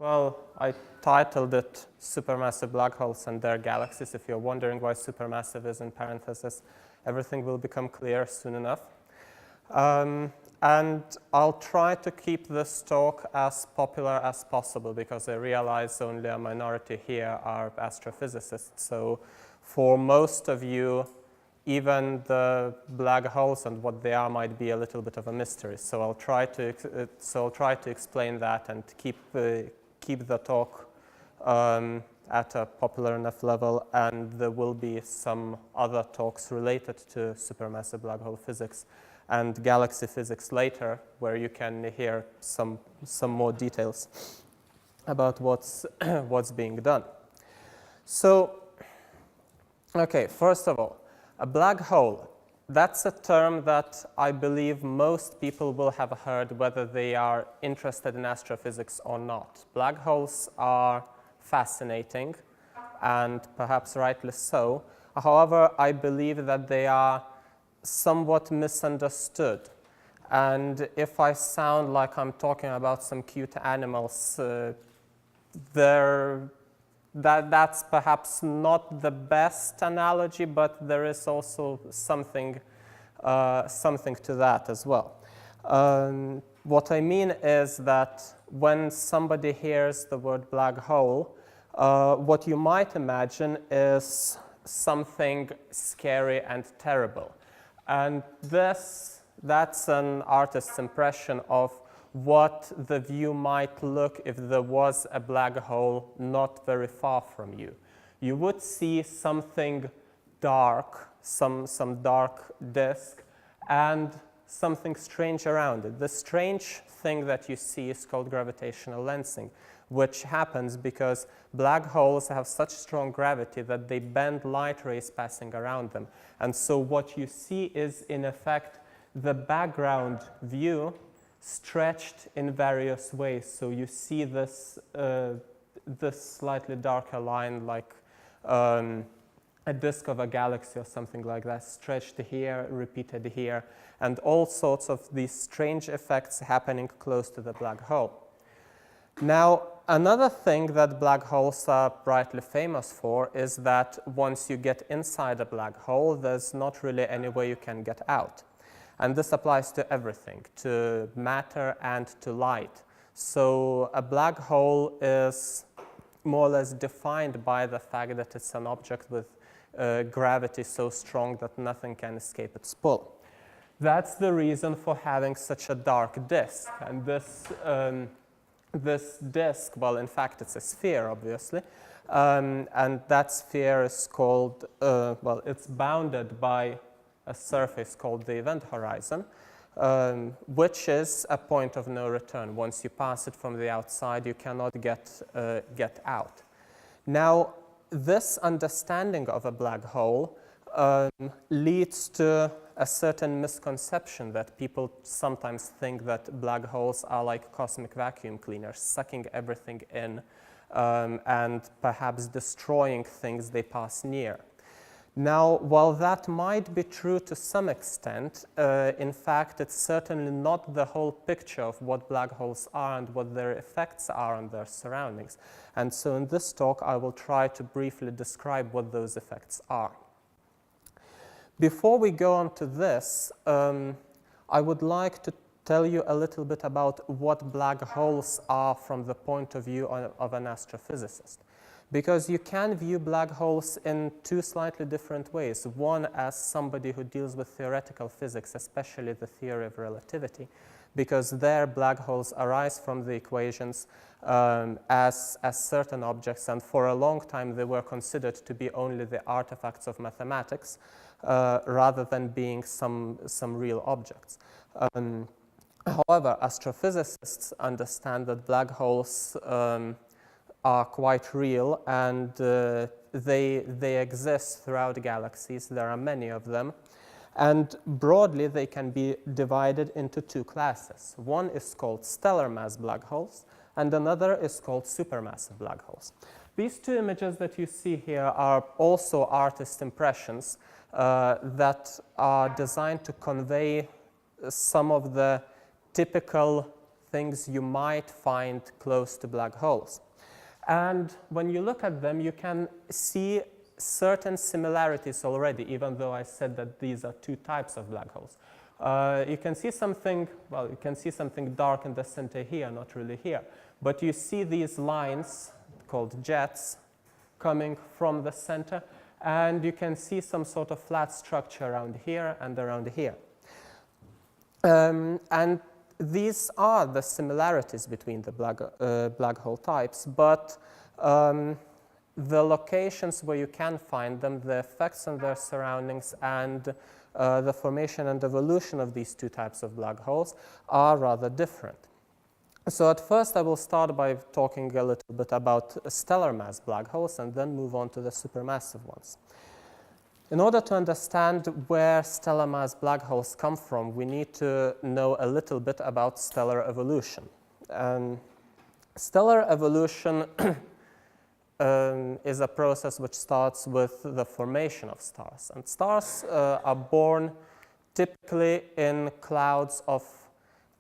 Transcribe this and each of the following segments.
Well, I titled it Supermassive Black Holes and Their Galaxies. If you're wondering why supermassive is in parentheses, everything will become clear soon enough. And I'll try to keep this talk as popular as possible because I realize only a minority here are astrophysicists. So for most of you, even the black holes and what they are might be a little bit of a mystery. So I'll try to explain that and keep the talk at a popular enough level, and there will be some other talks related to supermassive black hole physics and galaxy physics later, where you can hear some more details about what's being done. So, okay, first of all, a black hole. That's a term that I believe most people will have heard whether they are interested in astrophysics or not. Black holes are fascinating, and perhaps rightly so. However, I believe that they are somewhat misunderstood. And if I sound like I'm talking about some cute animals, that's perhaps not the best analogy, but there is also something to that as well. What I mean is that when somebody hears the word black hole, what you might imagine is something scary and terrible. And that's an artist's impression of what the view might look if there was a black hole not very far from you. You would see something dark, some dark disk, and something strange around it. The strange thing that you see is called gravitational lensing, which happens because black holes have such strong gravity that they bend light rays passing around them. And so what you see is, in effect, the background view stretched in various ways. So you see this slightly darker line, like a disk of a galaxy or something like that, stretched here, repeated here, and all sorts of these strange effects happening close to the black hole. Now, another thing that black holes are rightly famous for is that once you get inside a black hole, there's not really any way you can get out. And this applies to everything, to matter and to light. So a black hole is more or less defined by the fact that it's an object with gravity so strong that nothing can escape its pull. That's the reason for having such a dark disk. And this disk, well, in fact, it's a sphere, obviously. And that sphere is called, well, it's bounded by a surface called the event horizon, which is a point of no return. Once you pass it from the outside, you cannot get out. Now, this understanding of a black hole leads to a certain misconception that people sometimes think that black holes are like cosmic vacuum cleaners, sucking everything in and perhaps destroying things they pass near. Now, while that might be true to some extent, in fact, it's certainly not the whole picture of what black holes are and what their effects are on their surroundings. And so in this talk, I will try to briefly describe what those effects are. Before we go on to this, I would like to tell you a little bit about what black holes are from the point of view of an astrophysicist. Because you can view black holes in two slightly different ways. One, as somebody who deals with theoretical physics, especially the theory of relativity, because there black holes arise from the equations as certain objects, and for a long time they were considered to be only the artifacts of mathematics rather than being some real objects. However, astrophysicists understand that black holes are quite real, and they exist throughout galaxies. There are many of them. And broadly, they can be divided into two classes. One is called stellar mass black holes, and another is called supermassive black holes. These two images that you see here are also artist impressions that are designed to convey some of the typical things you might find close to black holes. And when you look at them, you can see certain similarities already, even though I said that these are two types of black holes. You can see something, well, you can see something dark in the center here, not really here. But you see these lines called jets coming from the center, and you can see some sort of flat structure around here and around here. And these are the similarities between the black hole types, but the locations where you can find them, the effects on their surroundings, and the formation and evolution of these two types of black holes are rather different. So at first I will start by talking a little bit about stellar mass black holes and then move on to the supermassive ones. In order to understand where stellar mass black holes come from, we need to know a little bit about stellar evolution. Stellar evolution is a process which starts with the formation of stars. And stars are born typically in clouds of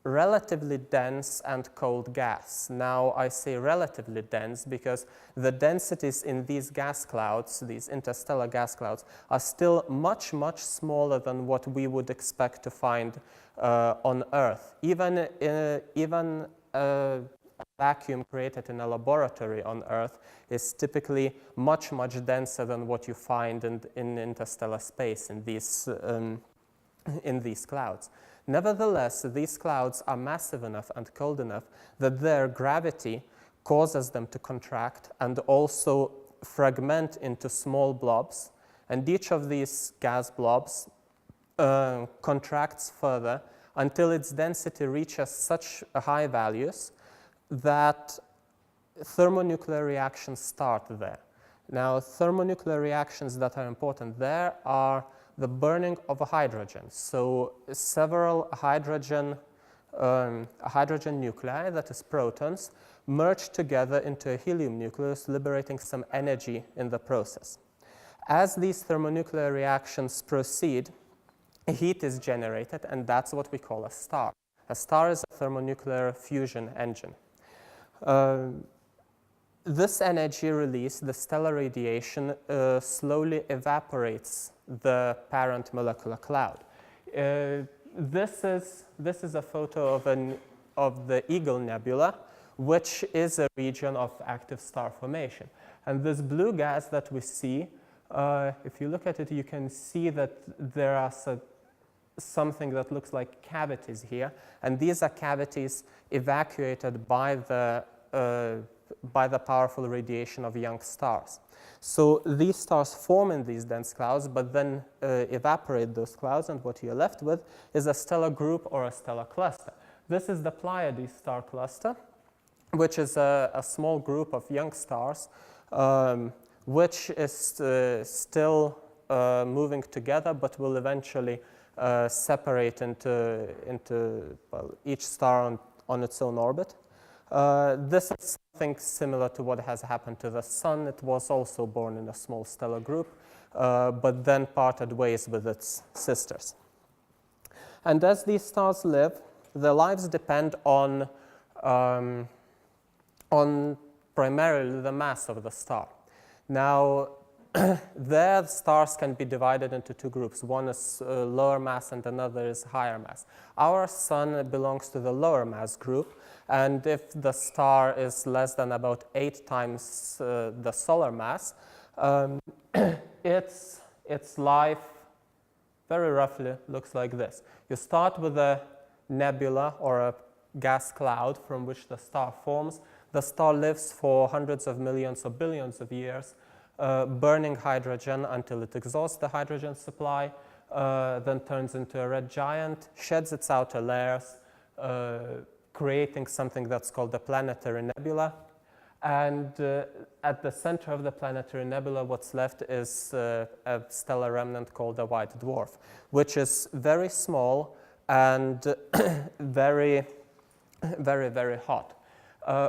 relatively dense and cold gas. Now, I say relatively dense because the densities in these gas clouds, these interstellar gas clouds, are still much, much smaller than what we would expect to find on Earth. Even a vacuum created in a laboratory on Earth is typically much, much denser than what you find in interstellar space in these clouds. Nevertheless, these clouds are massive enough and cold enough that their gravity causes them to contract and also fragment into small blobs. And each of these gas blobs contracts further until its density reaches such high values that thermonuclear reactions start there. Now, thermonuclear reactions that are important there are the burning of hydrogen. So several hydrogen nuclei, that is protons, merge together into a helium nucleus, liberating some energy in the process. As these thermonuclear reactions proceed, heat is generated, and that's what we call a star. A star is a thermonuclear fusion engine. This energy release, the stellar radiation, slowly evaporates the parent molecular cloud. This is a photo of the Eagle Nebula, which is a region of active star formation. And this blue gas that we see, if you look at it, you can see that there are something that looks like cavities here, and these are cavities evacuated by the powerful radiation of young stars. So these stars form in these dense clouds, but then evaporate those clouds, and what you're left with is a stellar group or a stellar cluster. This is the Pleiades star cluster, which is a small group of young stars, which is still moving together, but will eventually separate into well, each star on its own orbit. This is something similar to what has happened to the Sun. It was also born in a small stellar group, but then parted ways with its sisters. And as these stars live, their lives depend on primarily the mass of the star. Now, their stars can be divided into two groups. One is lower mass and another is higher mass. Our Sun belongs to the lower mass group, and if the star is less than about 8 times the solar mass, its life very roughly looks like this. You start with a nebula or a gas cloud from which the star forms. The star lives for hundreds of millions or billions of years, burning hydrogen until it exhausts the hydrogen supply, then turns into a red giant, sheds its outer layers, creating something that's called the planetary nebula. And at the center of the planetary nebula, what's left is a stellar remnant called a white dwarf, which is very small and very, very, very hot.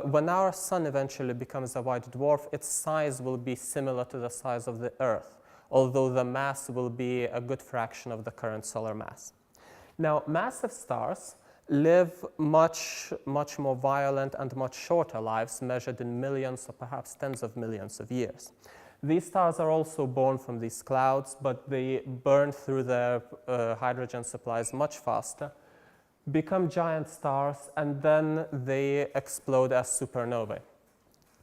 When our Sun eventually becomes a white dwarf, its size will be similar to the size of the Earth, although the mass will be a good fraction of the current solar mass. Now, massive stars, live much more violent and much shorter lives, measured in millions or perhaps tens of millions of years. These stars are also born from these clouds, but they burn through their hydrogen supplies much faster, become giant stars, and then they explode as supernovae.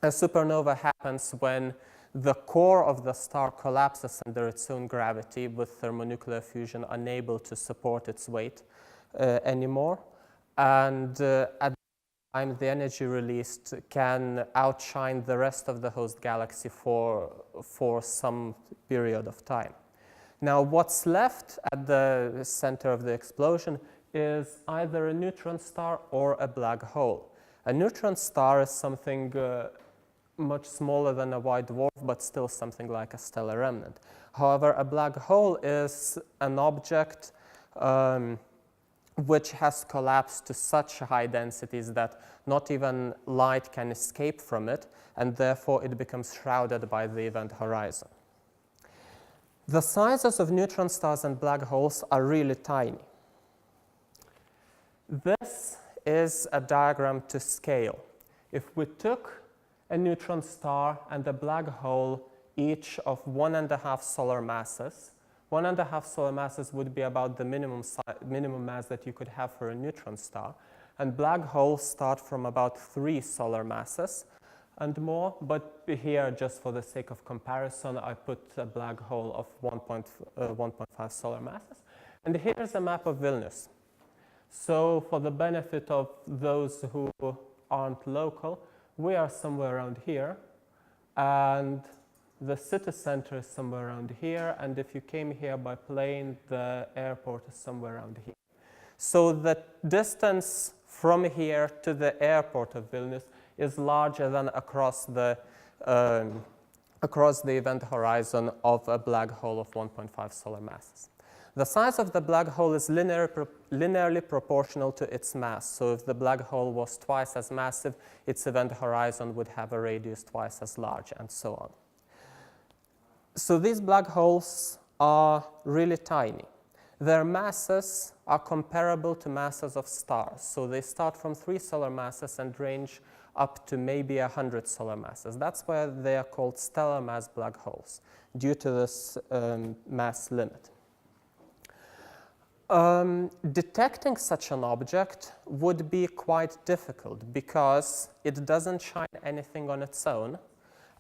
A supernova happens when the core of the star collapses under its own gravity, with thermonuclear fusion unable to support its weight anymore. And at the time, the energy released can outshine the rest of the host galaxy for some period of time. Now, what's left at the center of the explosion is either a neutron star or a black hole. A neutron star is something much smaller than a white dwarf, but still something like a stellar remnant. However, a black hole is an object which has collapsed to such high densities that not even light can escape from it, and therefore it becomes shrouded by the event horizon. The sizes of neutron stars and black holes are really tiny. This is a diagram to scale. If we took a neutron star and a black hole, each of 1.5 solar masses, 1.5 solar masses would be about the minimum mass that you could have for a neutron star. And black holes start from about 3 solar masses and more. But here, just for the sake of comparison, I put a black hole of 1.5 solar masses. And here's a map of Vilnius. So for the benefit of those who aren't local, we are somewhere around here. And the city center is somewhere around here, and if you came here by plane, the airport is somewhere around here. So the distance from here to the airport of Vilnius is larger than across the event horizon of a black hole of 1.5 solar masses. The size of the black hole is linearly proportional to its mass. So if the black hole was twice as massive, its event horizon would have a radius twice as large, and so on. So these black holes are really tiny. Their masses are comparable to masses of stars. So they start from 3 solar masses and range up to maybe 100 solar masses. That's why they are called stellar mass black holes, due to this mass limit. Detecting such an object would be quite difficult because it doesn't shine anything on its own,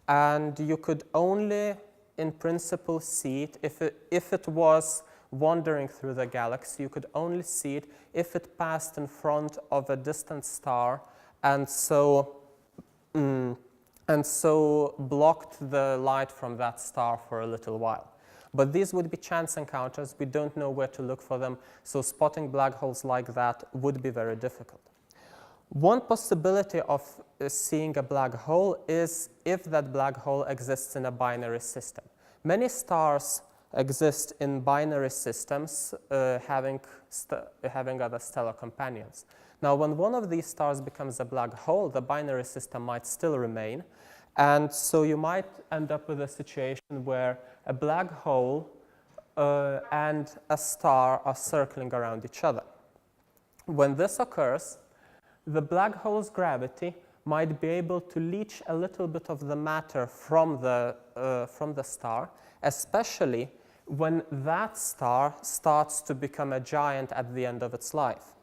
and you could only in principle see it if it was wandering through the galaxy. You could only see it if it passed in front of a distant star and so blocked the light from that star for a little while. But these would be chance encounters. We don't know where to look for them, so spotting black holes like that would be very difficult. One possibility of seeing a black hole is if that black hole exists in a binary system. Many stars exist in binary systems having other stellar companions. Now, when one of these stars becomes a black hole, the binary system might still remain, and so you might end up with a situation where a black hole and a star are circling around each other. When this occurs, the black hole's gravity might be able to leach a little bit of the matter from the star, especially when that star starts to become a giant at the end of its life.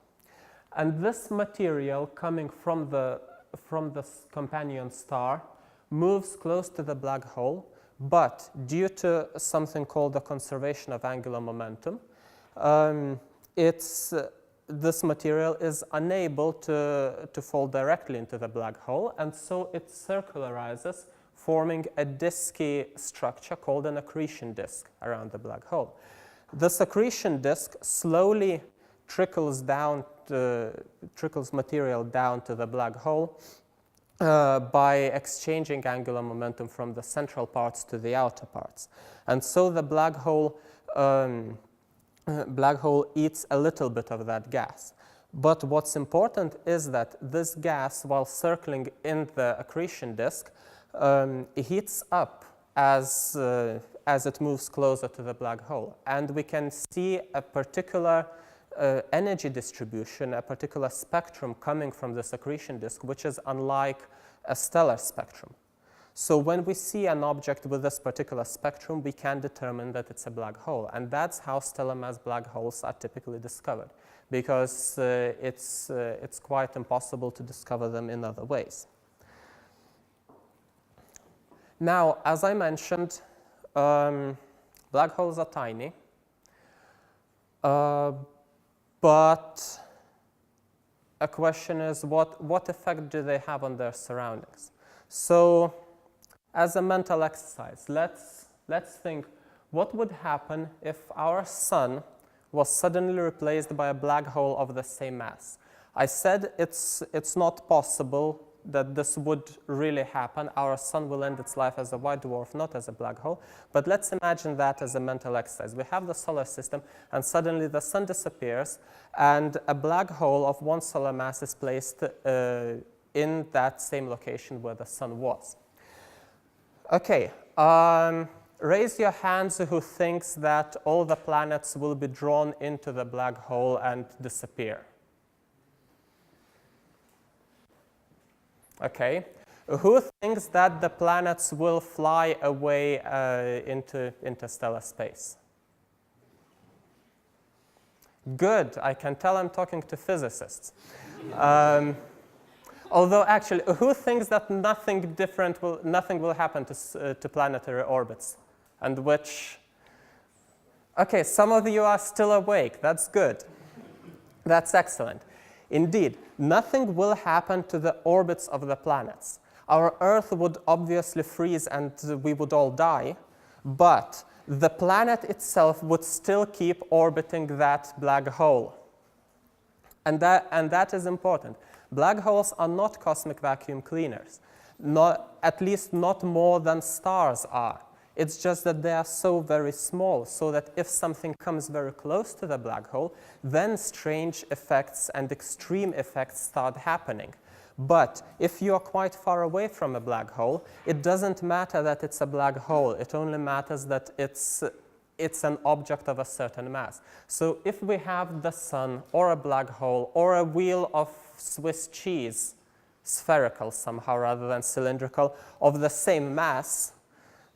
And this material coming from the companion star moves close to the black hole, but due to something called the conservation of angular momentum, this material is unable to fall directly into the black hole, and so it circularizes, forming a disky structure called an accretion disk around the black hole. This accretion disk slowly trickles material down to the black hole by exchanging angular momentum from the central parts to the outer parts. And so the black hole eats a little bit of that gas. But what's important is that this gas, while circling in the accretion disk, heats up as it moves closer to the black hole. And we can see a particular energy distribution, a particular spectrum coming from this accretion disk, which is unlike a stellar spectrum. So when we see an object with this particular spectrum, we can determine that it's a black hole. And that's how stellar mass black holes are typically discovered, because it's quite impossible to discover them in other ways. Now, as I mentioned, black holes are tiny, but a question is, what effect do they have on their surroundings? So, as a mental exercise, let's think, what would happen if our sun was suddenly replaced by a black hole of the same mass? I said it's not possible that this would really happen. Our sun will end its life as a white dwarf, not as a black hole. But let's imagine that as a mental exercise. We have the solar system, and suddenly the sun disappears, and a black hole of one solar mass is placed in that same location where the sun was. Okay, raise your hands who thinks that all the planets will be drawn into the black hole and disappear. Okay, who thinks that the planets will fly away into interstellar space? Good, I can tell I'm talking to physicists. Although actually, who thinks that nothing will happen to planetary orbits? And which, okay, some of you are still awake, that's good. That's excellent. Indeed, nothing will happen to the orbits of the planets. Our Earth would obviously freeze and we would all die, but the planet itself would still keep orbiting that black hole. And that is important. Black holes are not cosmic vacuum cleaners, at least not more than stars are. It's just that they are so very small, so that if something comes very close to the black hole, then strange effects and extreme effects start happening. But if you are quite far away from a black hole, it doesn't matter that it's a black hole. It only matters that it's an object of a certain mass. So if we have the sun or a black hole or a wheel of Swiss cheese, spherical somehow rather than cylindrical, of the same mass,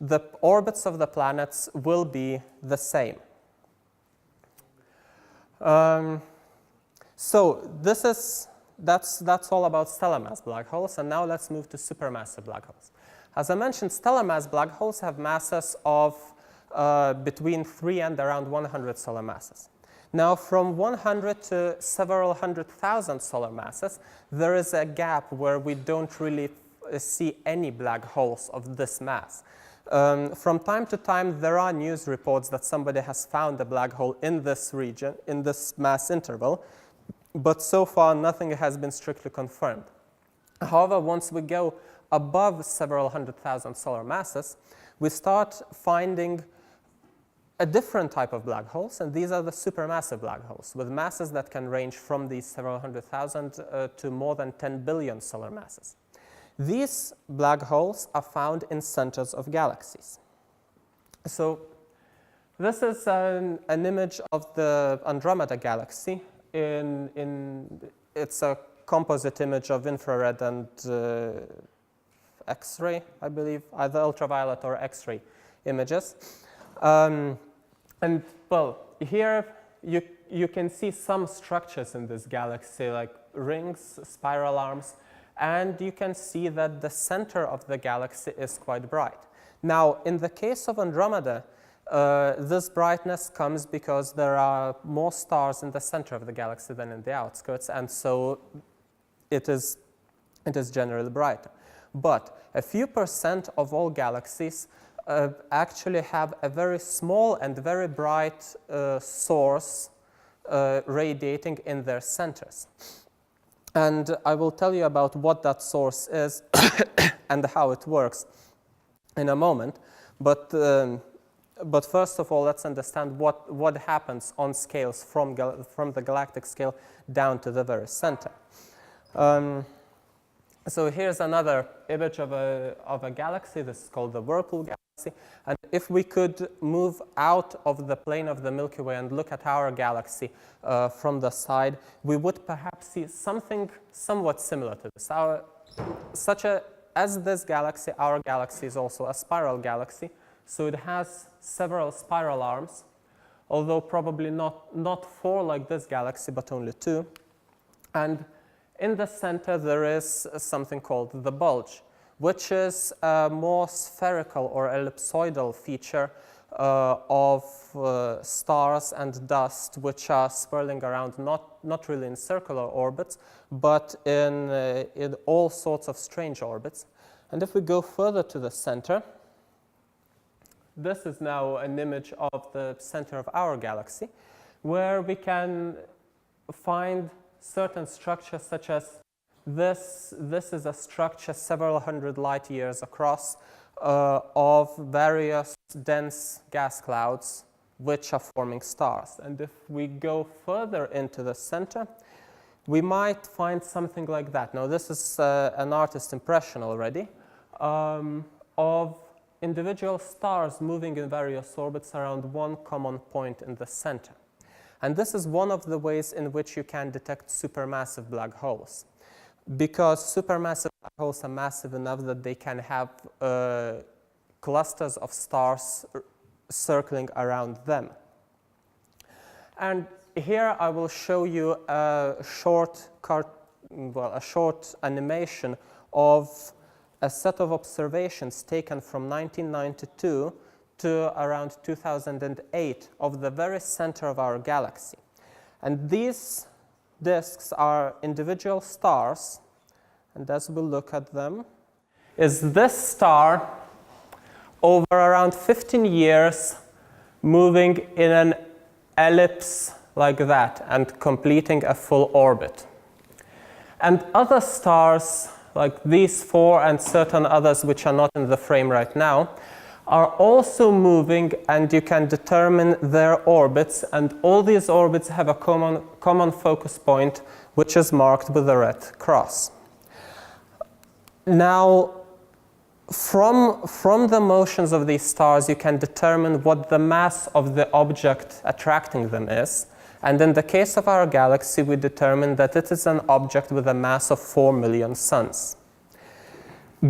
the orbits of the planets will be the same. So that's all about stellar mass black holes, and now let's move to supermassive black holes. As I mentioned, stellar mass black holes have masses of between 3 and around 100 solar masses. Now, from 100 to several 100,000 solar masses, there is a gap where we don't really see any black holes of this mass. From time to time, there are news reports that somebody has found a black hole in this region, in this mass interval, but so far nothing has been strictly confirmed. However, once we go above several 100,000 solar masses, we start finding a different type of black holes, and these are the supermassive black holes, with masses that can range from these several 100,000 to more than 10 billion solar masses. These black holes are found in centers of galaxies. So this is an image of the Andromeda Galaxy. It's a composite image of infrared and X-ray, I believe, either ultraviolet or X-ray images. And well, here you can see some structures in this galaxy, like rings, spiral arms, and you can see that the center of the galaxy is quite bright. Now, in the case of Andromeda, this brightness comes because there are more stars in the center of the galaxy than in the outskirts, and so it is generally brighter. But a few percent of all galaxies actually have a very small and very bright source radiating in their centers. And I will tell you about what that source is and how it works in a moment. But first of all, let's understand what happens on scales from the galactic scale down to the very center. So here's another image of a galaxy. This is called the Whirlpool Galaxy. And if we could move out of the plane of the Milky Way and look at our galaxy from the side, we would perhaps see something somewhat similar to this. As this galaxy, our galaxy is also a spiral galaxy, so it has several spiral arms, although probably not 4 like this galaxy, but only 2. And in the center there is something called the bulge, which is a more spherical or ellipsoidal feature of stars and dust, which are swirling around not really in circular orbits, but in all sorts of strange orbits. And if we go further to the center, this is now an image of the center of our galaxy, where we can find certain structures such as this is a structure several hundred light years across of various dense gas clouds which are forming stars. And if we go further into the center, we might find something like that. Now this is an artist's impression already of individual stars moving in various orbits around one common point in the center. And this is one of the ways in which you can detect supermassive black holes, because supermassive black holes are massive enough that they can have clusters of stars circling around them. And here I will show you a short animation of a set of observations taken from 1992 to around 2008 of the very center of our galaxy. And these disks are individual stars, and as we look at them, is this star over around 15 years moving in an ellipse like that and completing a full orbit. And other stars, like these 4 and certain others which are not in the frame right now, are also moving, and you can determine their orbits, and all these orbits have a common focus point which is marked with a red cross. Now, from the motions of these stars, you can determine what the mass of the object attracting them is. And in the case of our galaxy, we determined that it is an object with a mass of 4 million suns.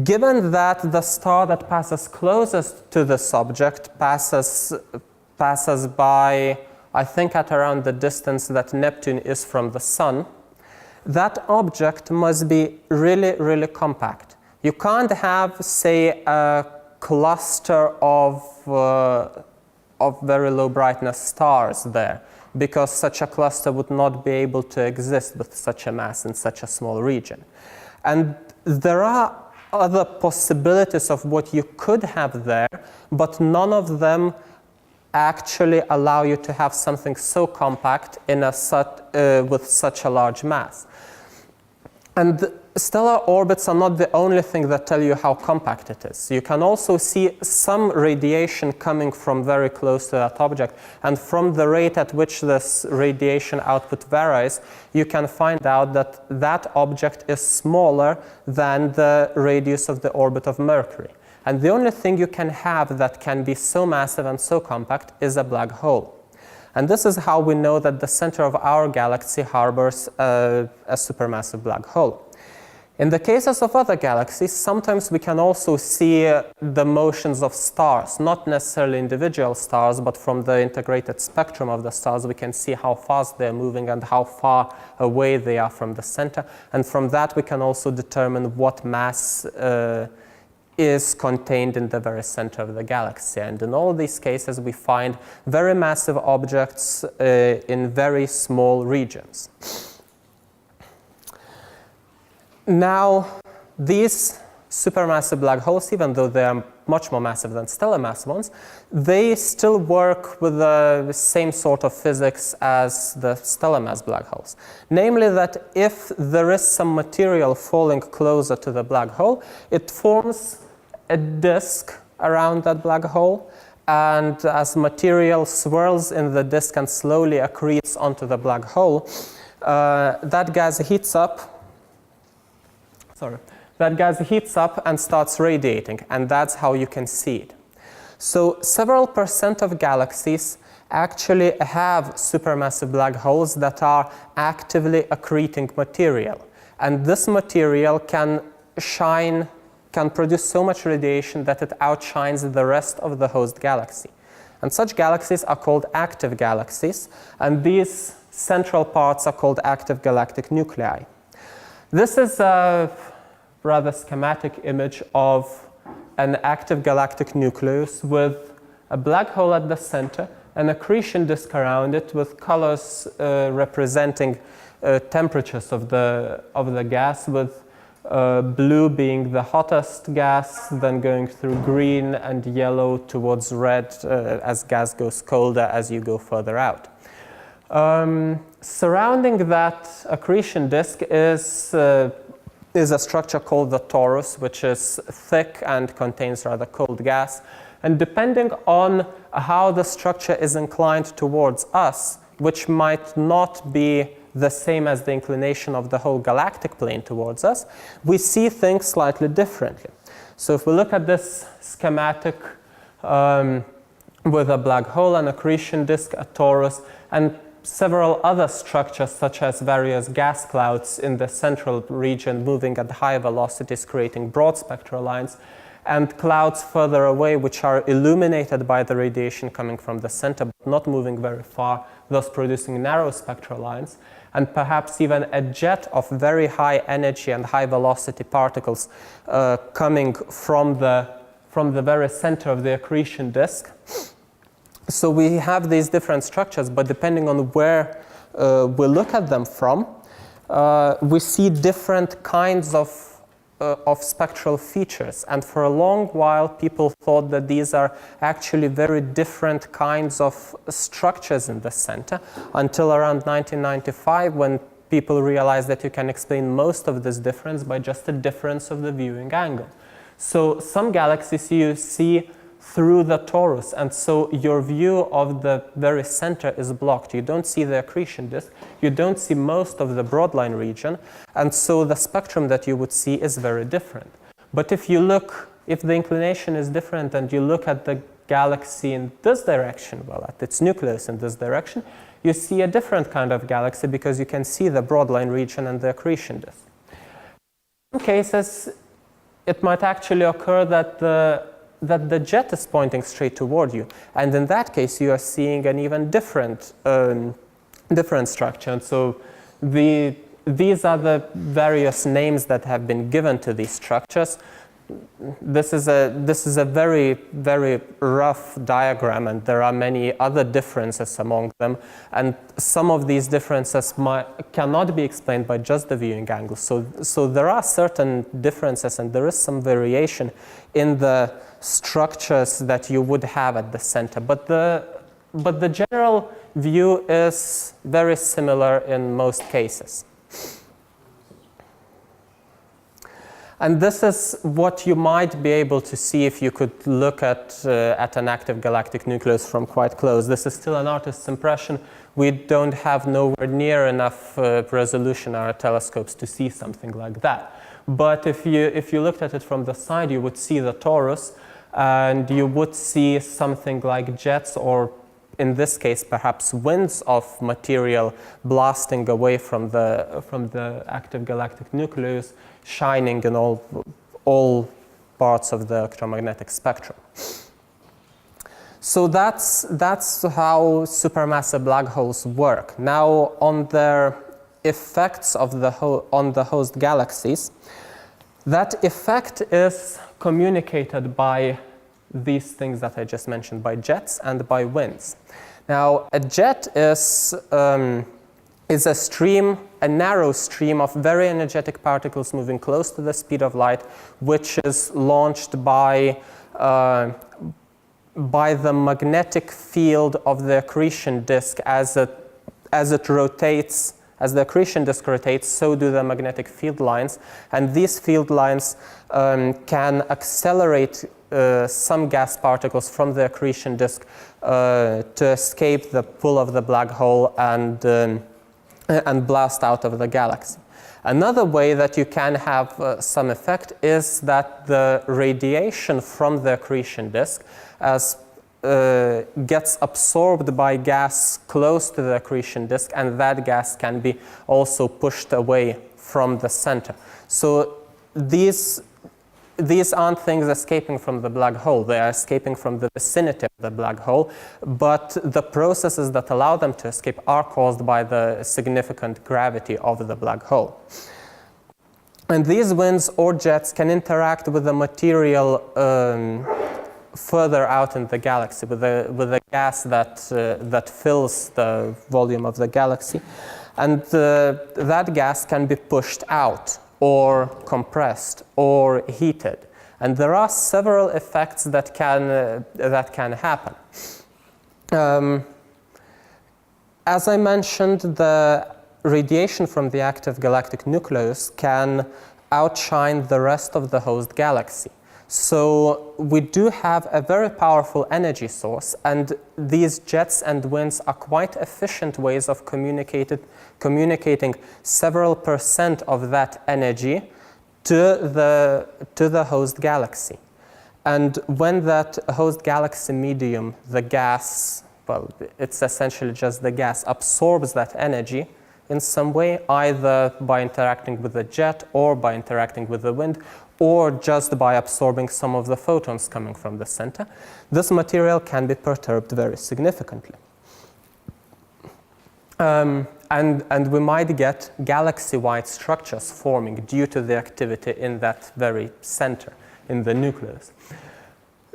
Given that the star that passes closest to this object passes by, I think, at around the distance that Neptune is from the Sun, that object must be really, really compact. You can't have, say, a cluster of very low brightness stars there, because such a cluster would not be able to exist with such a mass in such a small region. And there are other possibilities of what you could have there, but none of them actually allow you to have something so compact in with such a large mass. And stellar orbits are not the only thing that tell you how compact it is. You can also see some radiation coming from very close to that object, and from the rate at which this radiation output varies, you can find out that that object is smaller than the radius of the orbit of Mercury. And the only thing you can have that can be so massive and so compact is a black hole. And this is how we know that the center of our galaxy harbors a supermassive black hole. In the cases of other galaxies, sometimes we can also see the motions of stars, not necessarily individual stars, but from the integrated spectrum of the stars, we can see how fast they're moving and how far away they are from the center. And from that, we can also determine what mass is contained in the very center of the galaxy. And in all these cases, we find very massive objects in very small regions. Now, these supermassive black holes, even though they are much more massive than stellar mass ones, they still work with the same sort of physics as the stellar mass black holes. Namely that if there is some material falling closer to the black hole, it forms a disk around that black hole, and as material swirls in the disk and slowly accretes onto the black hole, that gas heats up and starts radiating, and that's how you can see it. So several percent of galaxies actually have supermassive black holes that are actively accreting material. And this material can produce so much radiation that it outshines the rest of the host galaxy. And such galaxies are called active galaxies, and these central parts are called active galactic nuclei. This is a rather schematic image of an active galactic nucleus with a black hole at the center, an accretion disk around it with colors representing temperatures of the gas, with blue being the hottest gas, then going through green and yellow towards red as gas goes colder as you go further out. Surrounding that accretion disk is a structure called the torus, which is thick and contains rather cold gas. And depending on how the structure is inclined towards us, which might not be the same as the inclination of the whole galactic plane towards us, we see things slightly differently. So if we look at this schematic with a black hole, an accretion disk, a torus, and several other structures such as various gas clouds in the central region moving at high velocities, creating broad spectral lines, and clouds further away which are illuminated by the radiation coming from the center but not moving very far, thus producing narrow spectral lines, and perhaps even a jet of very high energy and high velocity particles coming from the very center of the accretion disk. So we have these different structures, but depending on where we look at them from, we see different kinds of spectral features. And for a long while, people thought that these are actually very different kinds of structures in the center, until around 1995, when people realized that you can explain most of this difference by just a difference of the viewing angle. So some galaxies you see through the torus, and so your view of the very center is blocked. You don't see the accretion disk, you don't see most of the broadline region, and so the spectrum that you would see is very different. But if the inclination is different and you look at the galaxy in this direction, well, at its nucleus in this direction, you see a different kind of galaxy because you can see the broadline region and the accretion disk. In some cases, it might actually occur that the jet is pointing straight toward you, and in that case you are seeing an even different structure. And so these are the various names that have been given to these structures. This is a very, very rough diagram, and there are many other differences among them, and some of these differences cannot be explained by just the viewing angle. So there are certain differences, and there is some variation in the structures that you would have at the center, but the general view is very similar in most cases. And this is what you might be able to see if you could look at an active galactic nucleus from quite close. This is still an artist's impression. We don't have nowhere near enough resolution in our telescopes to see something like that. But if you looked at it from the side, you would see the torus, and you would see something like jets, or in this case perhaps winds of material blasting away from the active galactic nucleus, shining in all parts of the electromagnetic spectrum. So that's how supermassive black holes work. Now, on their effects on the host galaxies, that effect is communicated by these things that I just mentioned, by jets and by winds. Now, a jet is a narrow stream of very energetic particles moving close to the speed of light, which is launched by the magnetic field of the accretion disk as it rotates. As the accretion disk rotates, so do the magnetic field lines, and these field lines can accelerate some gas particles from the accretion disk to escape the pull of the black hole and blast out of the galaxy. Another way that you can have some effect is that the radiation from the accretion disk gets absorbed by gas close to the accretion disk, and that gas can be also pushed away from the center. So these aren't things escaping from the black hole. They are escaping from the vicinity of the black hole, but the processes that allow them to escape are caused by the significant gravity of the black hole. And these winds or jets can interact with the material further out in the galaxy, with the gas that fills the volume of the galaxy. And that gas can be pushed out, or compressed, or heated. And there are several effects that can happen. As I mentioned, the radiation from the active galactic nucleus can outshine the rest of the host galaxy. So we do have a very powerful energy source, and these jets and winds are quite efficient ways of communicating several % of that energy to the host galaxy. And when that host galaxy medium, the gas, well, it's essentially just the gas, absorbs that energy in some way, either by interacting with the jet or by interacting with the wind, or just by absorbing some of the photons coming from the center, this material can be perturbed very significantly. And we might get galaxy-wide structures forming due to the activity in that very center, in the nucleus.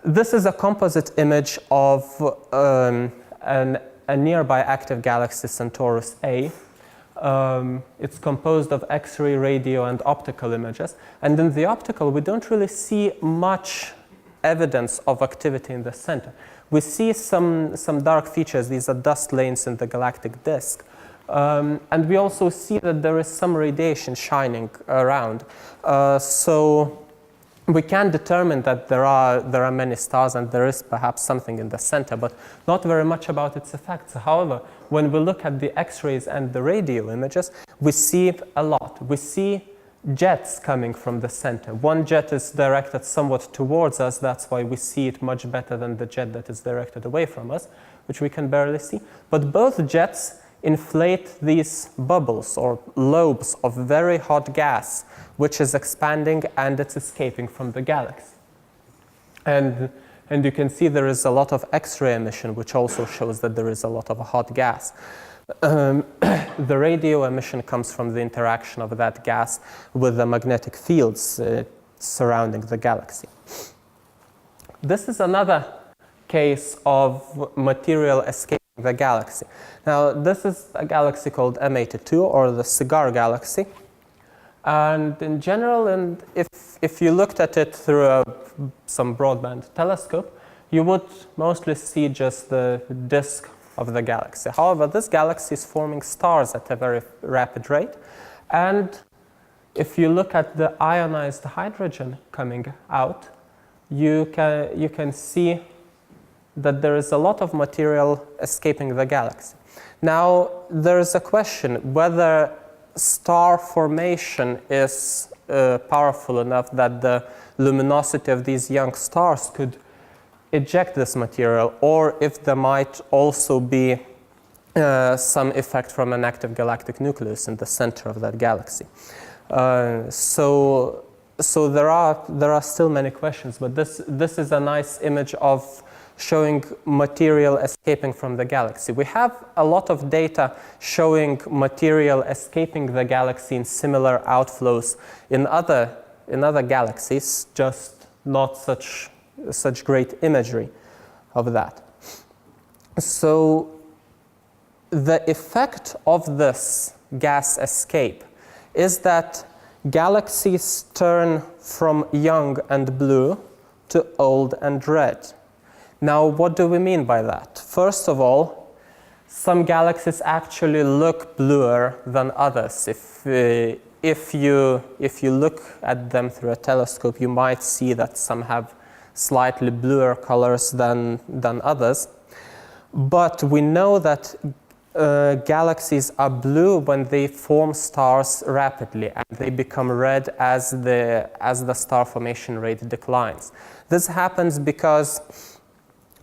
This is a composite image of a nearby active galaxy, Centaurus A. It's composed of X-ray, radio, and optical images. And in the optical, we don't really see much evidence of activity in the center. We see some dark features. These are dust lanes in the galactic disk. And we also see that there is some radiation shining around. So we can determine that there are many stars and there is perhaps something in the center, but not very much about its effects. However, when we look at the X-rays and the radio images, we see a lot. We see jets coming from the center. One jet is directed somewhat towards us. That's why we see it much better than the jet that is directed away from us, which we can barely see. But both jets inflate these bubbles or lobes of very hot gas, which is expanding and it's escaping from the galaxy. And you can see there is a lot of X-ray emission, which also shows that there is a lot of hot gas. The radio emission comes from the interaction of that gas with the magnetic fields surrounding the galaxy. This is another case of material escaping the galaxy. Now, this is a galaxy called MA2, or the Cigar Galaxy. And in general, and if you looked at it through some broadband telescope, you would mostly see just the disk of the galaxy. However, this galaxy is forming stars at a very rapid rate. And if you look at the ionized hydrogen coming out, you can see that there is a lot of material escaping the galaxy. Now, there is a question whether star formation is powerful enough that the luminosity of these young stars could eject this material, or if there might also be some effect from an active galactic nucleus in the center of that galaxy. So there are still many questions, but this is a nice image of showing material escaping from the galaxy. We have a lot of data showing material escaping the galaxy in similar outflows in other galaxies, just not such great imagery of that. So the effect of this gas escape is that galaxies turn from young and blue to old and red. Now, what do we mean by that? First of all, some galaxies actually look bluer than others. If you look at them through a telescope, you might see that some have slightly bluer colors than others. But we know that galaxies are blue when they form stars rapidly and they become red as the star formation rate declines. This happens because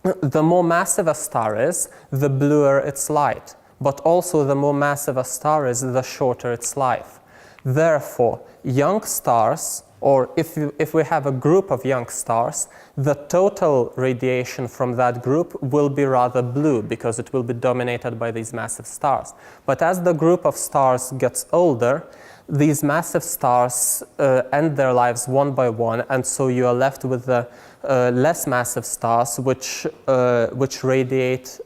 the more massive a star is, the bluer its light, but also the more massive a star is, the shorter its life. Therefore, young stars, or if we have a group of young stars, the total radiation from that group will be rather blue because it will be dominated by these massive stars. But as the group of stars gets older, these massive stars end their lives one by one, and so you are left with the less massive stars which radiate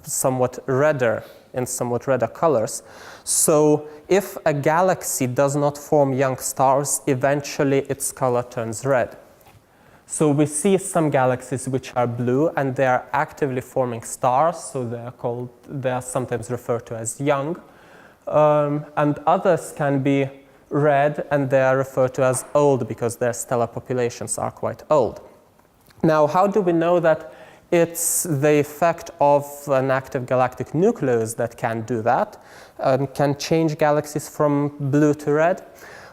somewhat redder, in somewhat redder colors. So if a galaxy does not form young stars, eventually its color turns red. So we see some galaxies which are blue and they are actively forming stars, so they are sometimes referred to as young. And others can be red and they are referred to as old because their stellar populations are quite old. Now, how do we know that it's the effect of an active galactic nucleus that can do that and can change galaxies from blue to red?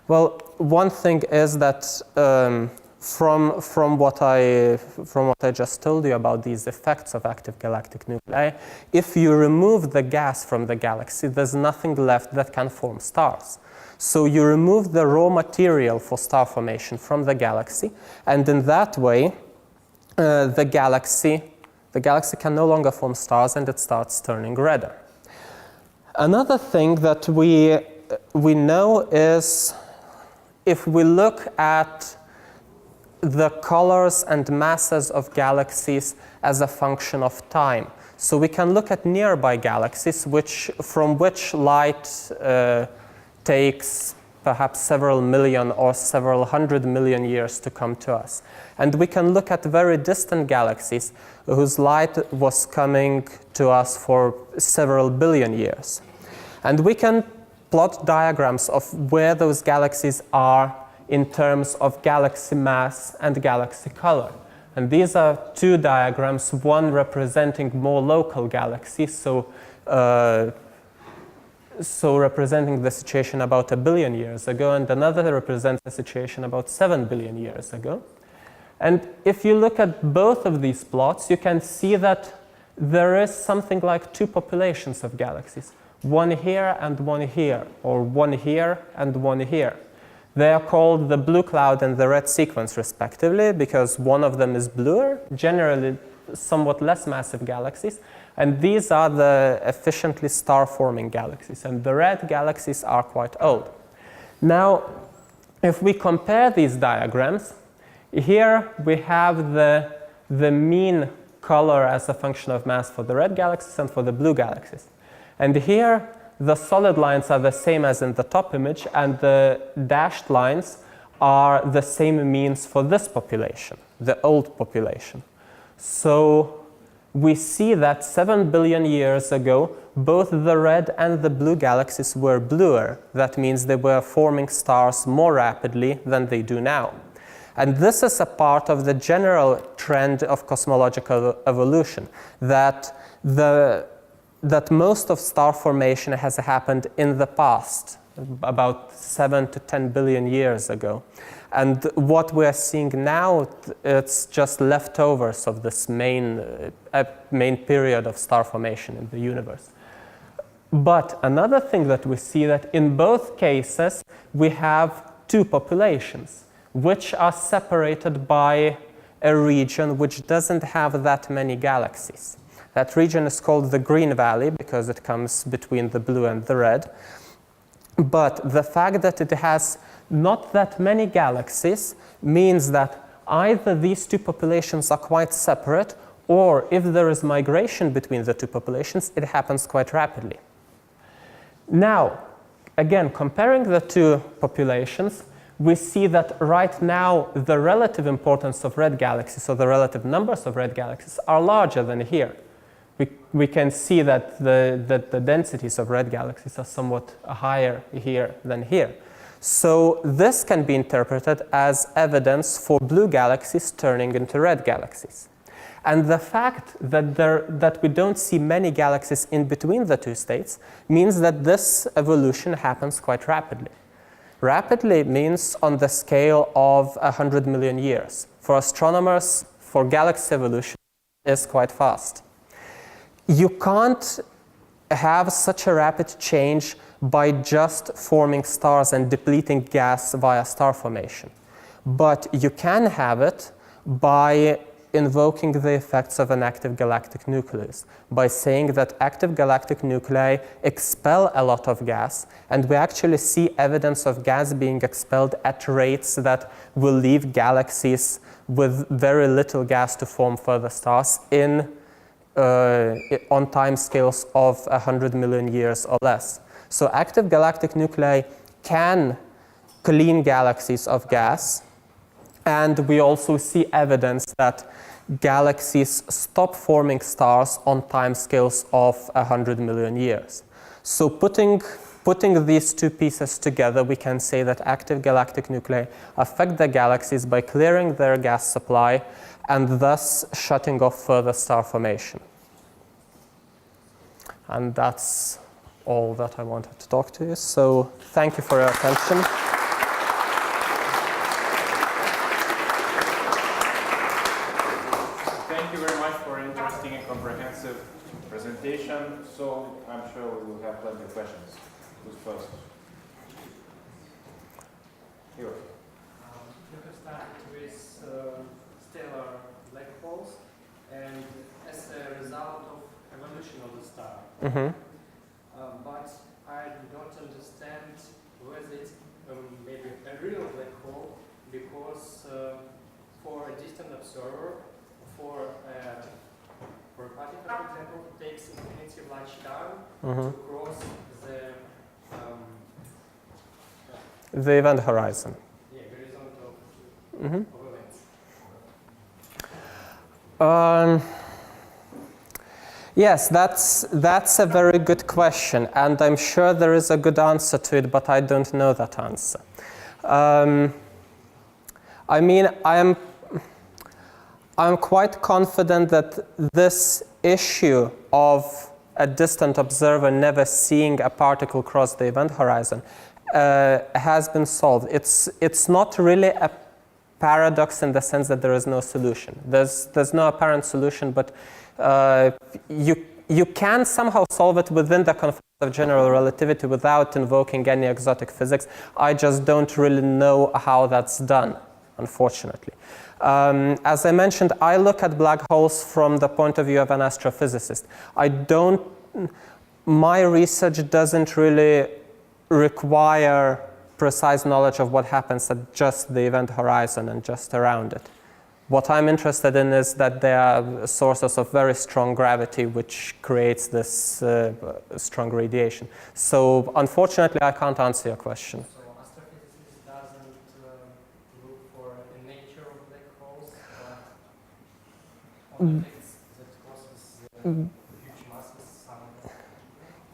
Well, one thing is that from what I just told you about these effects of active galactic nuclei, if you remove the gas from the galaxy, there's nothing left that can form stars. So you remove the raw material for star formation from the galaxy, and in that way, the galaxy can no longer form stars and it starts turning redder. Another thing that we know is if we look at the colors and masses of galaxies as a function of time. So we can look at nearby galaxies from which light takes perhaps several million or several 100 million years to come to us. And we can look at very distant galaxies whose light was coming to us for several billion years. And we can plot diagrams of where those galaxies are in terms of galaxy mass and galaxy color. And these are two diagrams, one representing more local galaxies, so representing the situation about 1 billion years ago, and another represents the situation about 7 billion years ago. And if you look at both of these plots, you can see that there is something like two populations of galaxies, one here and one here, or one here and one here. They are called the blue cloud and the red sequence respectively because one of them is bluer, generally somewhat less massive galaxies, and these are the efficiently star-forming galaxies, and the red galaxies are quite old. Now, if we compare these diagrams, here we have the mean color as a function of mass for the red galaxies and for the blue galaxies. And here, the solid lines are the same as in the top image, and the dashed lines are the same means for this population, the old population. So we see that 7 billion years ago, both the red and the blue galaxies were bluer. That means they were forming stars more rapidly than they do now. And this is a part of the general trend of cosmological evolution, that most of star formation has happened in the past, about 7 to 10 billion years ago. And what we're seeing now, it's just leftovers of this main period of star formation in the universe. But another thing that we see that in both cases, we have two populations, which are separated by a region which doesn't have that many galaxies. That region is called the Green Valley because it comes between the blue and the red. But the fact that it has not that many galaxies means that either these two populations are quite separate, or if there is migration between the two populations, it happens quite rapidly. Now, again, comparing the two populations, we see that right now the relative importance of red galaxies, or the relative numbers of red galaxies, are larger than here. We can see that the densities of red galaxies are somewhat higher here than here. So this can be interpreted as evidence for blue galaxies turning into red galaxies. And the fact that we don't see many galaxies in between the two states means that this evolution happens quite rapidly. Rapidly means on the scale of 100 million years. For astronomers, for galaxy evolution, is quite fast. You can't have such a rapid change by just forming stars and depleting gas via star formation. But you can have it by invoking the effects of an active galactic nucleus, by saying that active galactic nuclei expel a lot of gas, and we actually see evidence of gas being expelled at rates that will leave galaxies with very little gas to form further stars on time scales of 100 million years or less. So active galactic nuclei can clean galaxies of gas, and we also see evidence that galaxies stop forming stars on timescales of 100 million years. So putting these two pieces together, we can say that active galactic nuclei affect the galaxies by clearing their gas supply and thus shutting off further star formation. And that's all that I wanted to talk to you. So thank you for your attention. So I'm sure we will have plenty of questions. Who's first? Here. You have started with stellar black holes, and as a result of evolution of the star. Mm-hmm. But I don't understand whether it's maybe a real black hole, because for a distant observer, for a particle, for example, it takes infinity much time to cross the event horizon. Yeah, horizon of events. Yes, that's a very good question, and I'm sure there is a good answer to it, but I don't know that answer. I mean, I'm quite confident that this issue of a distant observer never seeing a particle cross the event horizon has been solved. It's not really a paradox in the sense that there is no solution. There's no apparent solution, but you can somehow solve it within the confines of general relativity without invoking any exotic physics. I just don't really know how that's done, unfortunately. As I mentioned, I look at black holes from the point of view of an astrophysicist. My research doesn't really require precise knowledge of what happens at just the event horizon and just around it. What I'm interested in is that there are sources of very strong gravity which creates this strong radiation. So unfortunately, I can't answer your question. So astrophysics doesn't look for the nature of black holes, but effects that causes huge masses.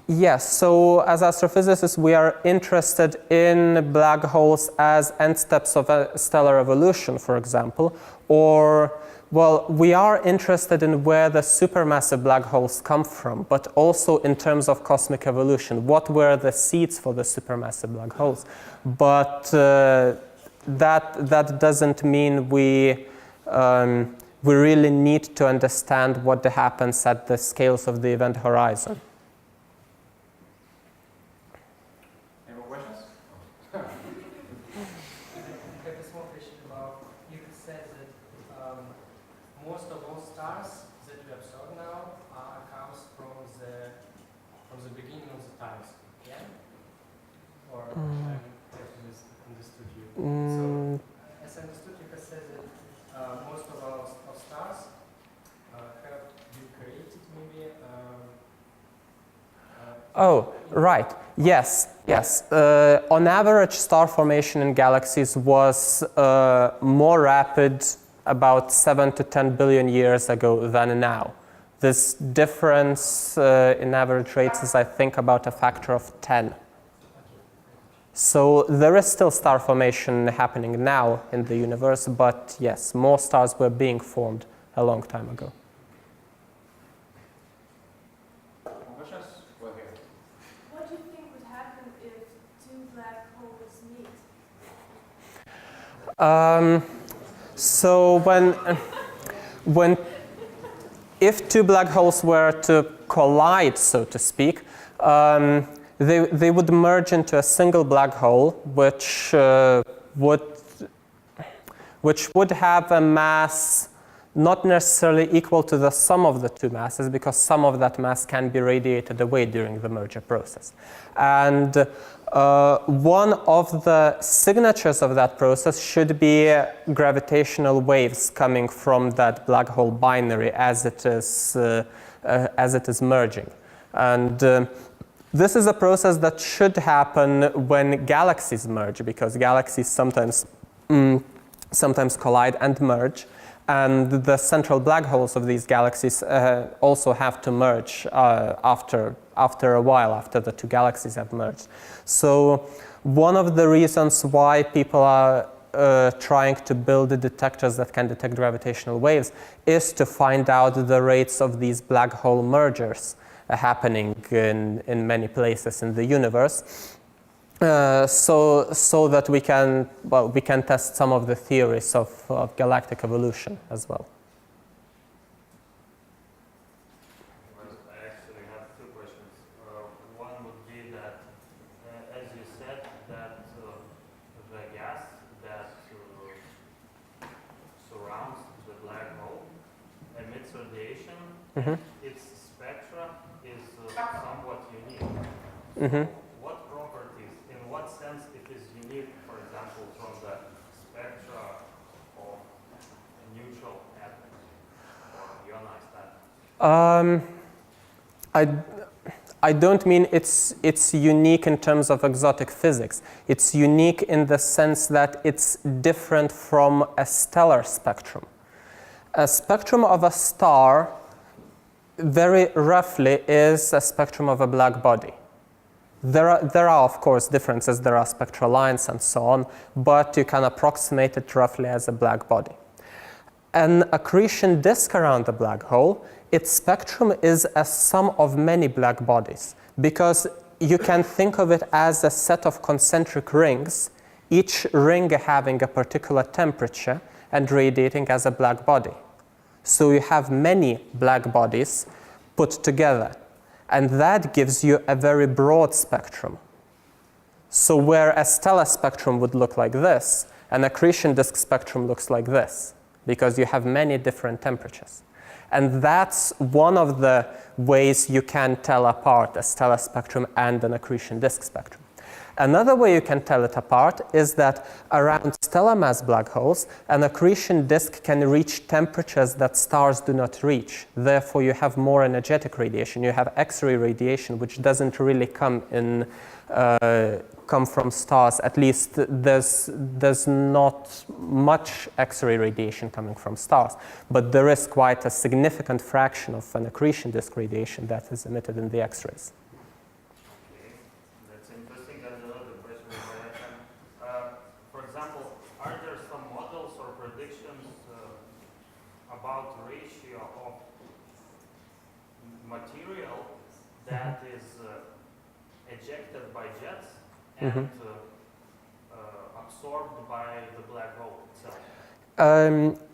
Yes, so as astrophysicists, we are interested in black holes as end steps of a stellar evolution, for example, or, well, we are interested in where the supermassive black holes come from, but also in terms of cosmic evolution. What were the seeds for the supermassive black holes? But that doesn't mean we really need to understand what happens at the scales of the event horizon. Oh, right. Yes, yes. On average, star formation in galaxies was more rapid about 7 to 10 billion years ago than now. This difference in average rates is, I think, about a factor of 10. So there is still star formation happening now in the universe, but yes, more stars were being formed a long time ago. So if two black holes were to collide, so to speak, they would merge into a single black hole, which would have a mass not necessarily equal to the sum of the two masses, because some of that mass can be radiated away during the merger process. And one of the signatures of that process should be gravitational waves coming from that black hole binary as it is merging. And this is a process that should happen when galaxies merge, because galaxies sometimes collide and merge. And the central black holes of these galaxies also have to merge after a while, after the two galaxies have merged. So one of the reasons why people are trying to build detectors that can detect gravitational waves is to find out the rates of these black hole mergers happening in many places in the universe. So that we can test some of the theories of galactic evolution as well. I actually have two questions. One would be that, as you said, that the gas that surrounds the black hole emits radiation. Mm-hmm. Its spectra is somewhat unique. Mm-hmm. What sense it is unique, for example, from the spectra of neutral atoms or ionized atoms? I don't mean it's unique in terms of exotic physics. It's unique in the sense that it's different from a stellar spectrum. A spectrum of a star, very roughly, is a spectrum of a black body. There are, of course, differences. There are spectral lines and so on, but you can approximate it roughly as a black body. An accretion disk around the black hole, its spectrum is a sum of many black bodies, because you can think of it as a set of concentric rings, each ring having a particular temperature and radiating as a black body. So you have many black bodies put together. And that gives you a very broad spectrum. So where a stellar spectrum would look like this, an accretion disk spectrum looks like this, because you have many different temperatures. And that's one of the ways you can tell apart a stellar spectrum and an accretion disk spectrum. Another way you can tell it apart is that around stellar mass black holes, an accretion disk can reach temperatures that stars do not reach. Therefore, you have more energetic radiation. You have X-ray radiation, which doesn't really come from stars. At least there's not much X-ray radiation coming from stars, but there is quite a significant fraction of an accretion disk radiation that is emitted in the X-rays. About the ratio of material that is ejected by jets and absorbed by the black hole itself?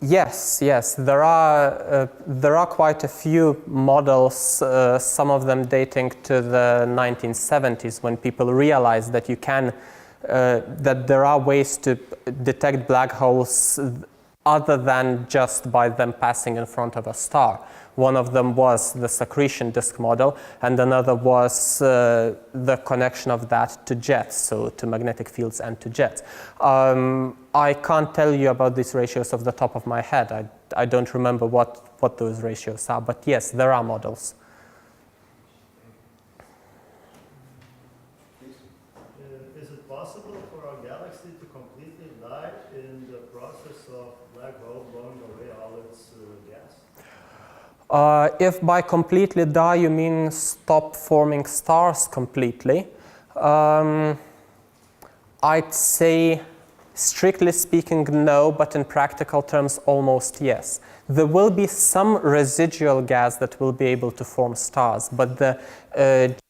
Yes. There are quite a few models, some of them dating to the 1970s, when people realized that that there are ways to detect black holes other than just by them passing in front of a star. One of them was the accretion disk model, and another was the connection of that to jets, so to magnetic fields and to jets. I can't tell you about these ratios off the top of my head. I don't remember what those ratios are, but yes, there are models. Is it possible for our galaxy to completely die in the process of black hole blowing away all its gas? If by completely die you mean stop forming stars completely, I'd say, strictly speaking, no, but in practical terms, almost yes. There will be some residual gas that will be able to form stars, but the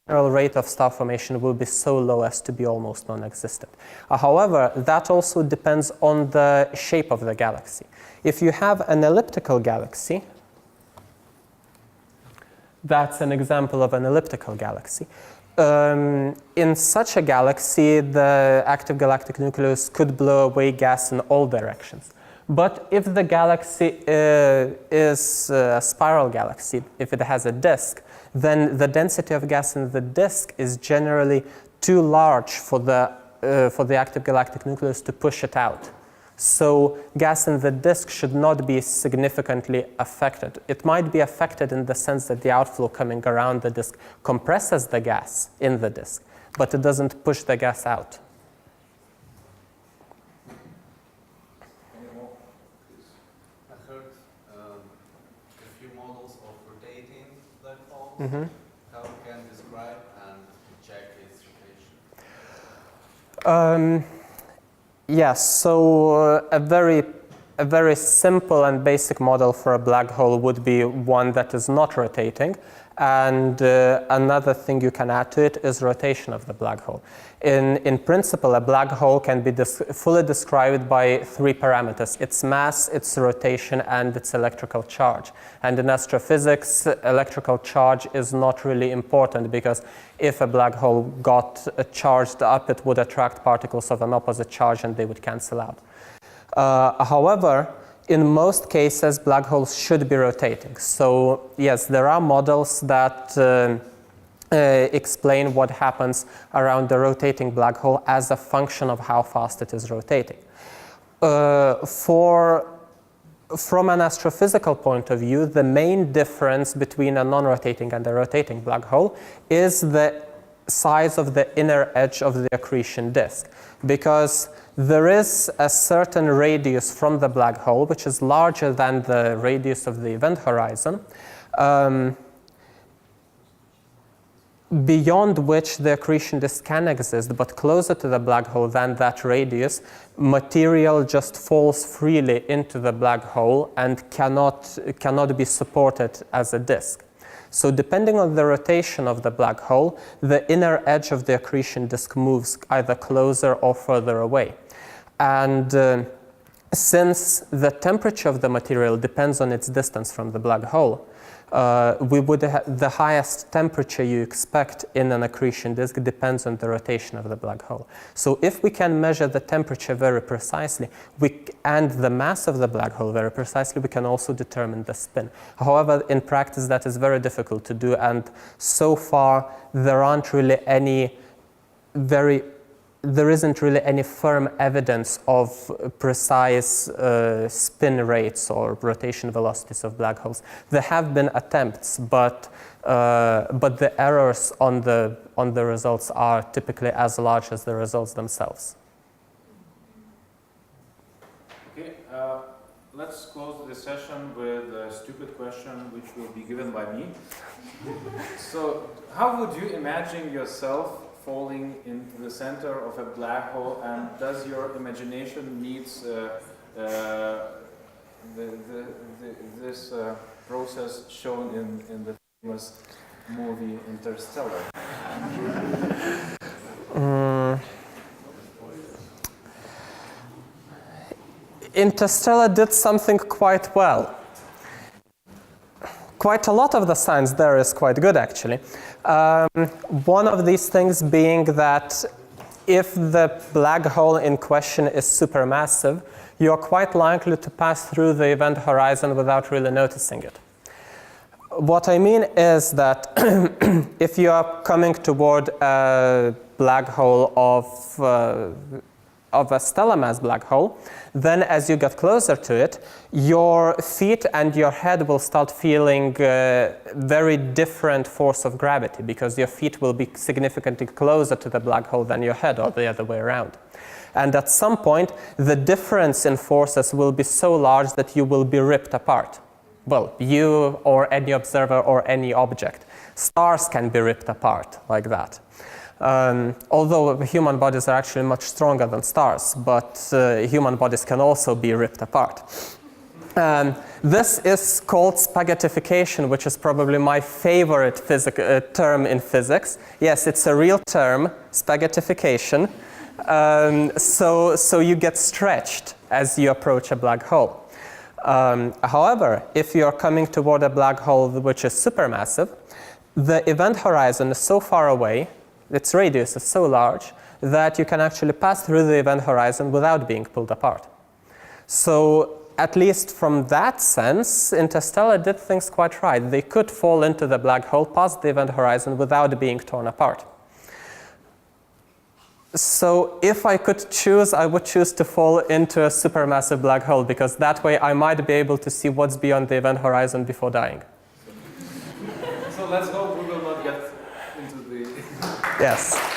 general rate of star formation will be so low as to be almost non-existent. However, that also depends on the shape of the galaxy. If you have an elliptical galaxy, that's an example of an elliptical galaxy. In such a galaxy, the active galactic nucleus could blow away gas in all directions. But if the galaxy is a spiral galaxy, if it has a disk, then the density of gas in the disk is generally too large for the active galactic nucleus to push it out. So gas in the disk should not be significantly affected. It might be affected in the sense that the outflow coming around the disk compresses the gas in the disk, but it doesn't push the gas out. Any more? I heard a few models of rotating black holes. Mm-hmm. How you can describe and check its rotation? Yes, so a very simple and basic model for a black hole would be one that is not rotating. And another thing you can add to it is rotation of the black hole. In principle, a black hole can be fully described by three parameters: its mass, its rotation, and its electrical charge. And in astrophysics, electrical charge is not really important, because if a black hole got charged up, it would attract particles of an opposite charge and they would cancel out. However, in most cases, black holes should be rotating. So yes, there are models that explain what happens around the rotating black hole as a function of how fast it is rotating. From an astrophysical point of view, the main difference between a non-rotating and a rotating black hole is the size of the inner edge of the accretion disk, because there is a certain radius from the black hole which is larger than the radius of the event horizon, beyond which the accretion disk can exist, but closer to the black hole than that radius, material just falls freely into the black hole and cannot be supported as a disk. So depending on the rotation of the black hole, the inner edge of the accretion disk moves either closer or further away. And since the temperature of the material depends on its distance from the black hole, the highest temperature you expect in an accretion disk depends on the rotation of the black hole. So if we can measure the temperature very precisely and the mass of the black hole very precisely, we can also determine the spin. However, in practice, that is very difficult to do, and so far there isn't really any firm evidence of precise spin rates or rotation velocities of black holes. There have been attempts, but the errors on the results are typically as large as the results themselves. Okay, let's close the session with a stupid question which will be given by me. So, how would you imagine yourself falling into the center of a black hole, and does your imagination meets this process shown in the famous movie Interstellar? Interstellar did something quite well. Quite a lot of the science there is quite good, actually. One of these things being that if the black hole in question is supermassive, you're quite likely to pass through the event horizon without really noticing it. What I mean is that if you are coming toward a black hole of a stellarmass black hole, then as you get closer to it, your feet and your head will start feeling very different force of gravity, because your feet will be significantly closer to the black hole than your head, or the other way around. And at some point, the difference in forces will be so large that you will be ripped apart. Well, you or any observer or any object. Stars can be ripped apart like that. Although human bodies are actually much stronger than stars, but human bodies can also be ripped apart. This is called spaghettification, which is probably my favorite term in physics. Yes, it's a real term, spaghettification. So you get stretched as you approach a black hole. However, if you're coming toward a black hole which is supermassive, the event horizon is so far away, its radius is so large, that you can actually pass through the event horizon without being pulled apart. So at least from that sense, Interstellar did things quite right. They could fall into the black hole past the event horizon without being torn apart. So if I could choose, I would choose to fall into a supermassive black hole, because that way I might be able to see what's beyond the event horizon before dying. So let's hope we will not get into the... Yes.